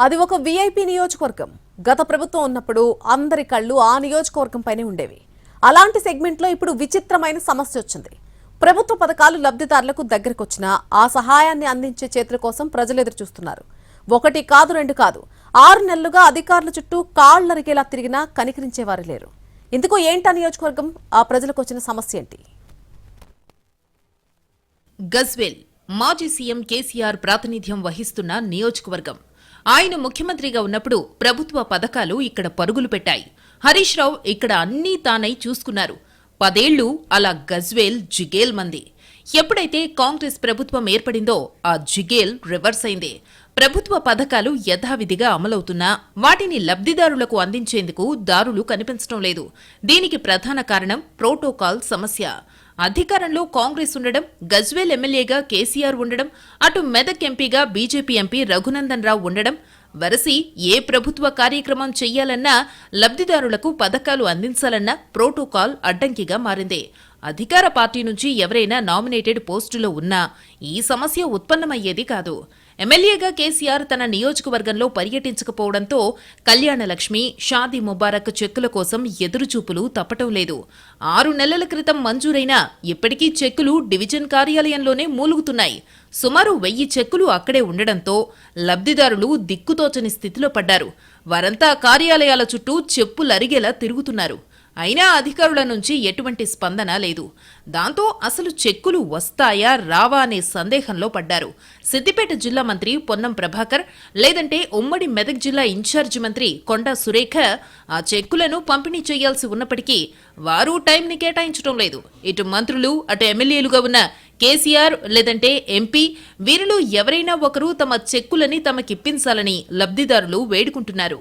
అది ఒక వీఐపీ నియోజకవర్గం. గత ప్రభుత్వం ఉన్నప్పుడు అందరి కళ్ళు ఆ నియోజకవర్గంపైనే ఉండేవి. అలాంటి సెగ్మెంట్లో ఇప్పుడు విచిత్రమైన సమస్య వచ్చింది. ప్రభుత్వ పథకాలు లబ్ధిదారులకు దగ్గరకొచ్చినా ఆ సహాయాన్ని అందించే చేతుల కోసం ప్రజలు ఎదురు చూస్తున్నారు. ఒకటి కాదు రెండు కాదు 6 నెలలుగా అధికారుల చుట్టూ కాళ్లరిగేలా తిరిగినా కనికరించేవారు లేరు. ఇందుకు ఏంటా నియోజకవర్గం, ఆ ప్రజలకు వచ్చిన సమస్య ఏంటి? గజ్వేల్ మాజీ సీఎం కేసీఆర్ ప్రాతినిధ్యం వహిస్తున్న నియోజకవర్గం. ఆయన ముఖ్యమంత్రిగా ఉన్నప్పుడు ప్రభుత్వ పథకాలు ఇక్కడ పరుగులు పెట్టాయి. హరీష్ రావు ఇక్కడ అన్నీ తానై చూసుకున్నారు. 10 ఏళ్లు అలా గజ్వేల్ జిగేల్ మంది. ఎప్పుడైతే కాంగ్రెస్ ప్రభుత్వం ఏర్పడిందో ఆ జిగేల్ రివర్స్ అయింది. ప్రభుత్వ పథకాలు యథావిధిగా అమలవుతున్నా వాటిని లబ్ధిదారులకు అందించేందుకు దారులు కనిపించడం లేదు. దీనికి ప్రధాన కారణం ప్రోటోకాల్ సమస్య. అధికారంలో కాంగ్రెస్ ఉండడం, గజ్వేల్ ఎమ్మెల్యేగా కేసీఆర్ ఉండడం, అటు మెదక్ ఎంపీగా బీజేపీ ఎంపీ రఘునందన్ రావు ఉండడం, వరసి ఏ ప్రభుత్వ కార్యక్రమం చెయ్యాలన్నా లబ్ధిదారులకు పథకాలు అందించాలన్నా ప్రోటోకాల్ అడ్డంకిగా మారింది. అధికార పార్టీ నుంచి ఎవరైనా నామినేటెడ్ పోస్టులో ఉన్నా ఈ సమస్య ఉత్పన్నమయ్యేది కాదు. ఎమ్మెల్యేగా కేసీఆర్ తన నియోజకవర్గంలో పర్యటించకపోవడంతో కళ్యాణలక్ష్మి, షాదీ ముబారక్ చెక్కుల కోసం ఎదురుచూపులు తప్పటం లేదు. 6 నెలల క్రితం మంజూరైనా ఇప్పటికీ చెక్కులు డివిజన్ కార్యాలయంలోనే మూలుగుతున్నాయి. సుమారు 1000 చెక్కులు అక్కడే ఉండడంతో లబ్ధిదారులు దిక్కుతోచని స్థితిలో పడ్డారు. వారంతా కార్యాలయాల చుట్టూ చెప్పులరిగేలా తిరుగుతున్నారు. అయినా అధికారుల నుంచి ఎటువంటి స్పందన లేదు. దాంతో అసలు చెక్కులు వస్తాయా రావా అనే సందేహంలో పడ్డారు. సిద్దిపేట జిల్లా మంత్రి పొన్నం ప్రభాకర్, లేదంటే ఉమ్మడి మెదక్ జిల్లా ఇన్ఛార్జి మంత్రి కొండా సురేఖ ఆ చెక్కులను పంపిణీ చేయాల్సి ఉన్నప్పటికీ వారు టైంని కేటాయించడం లేదు. ఇటు మంత్రులు, అటు ఎమ్మెల్యేలుగా ఉన్న కేసీఆర్ లేదంటే ఎంపీ, వీరిలో ఎవరైనా ఒకరు తమ చెక్కులని తమకిప్పించాలని లబ్ధిదారులు వేడుకుంటున్నారు.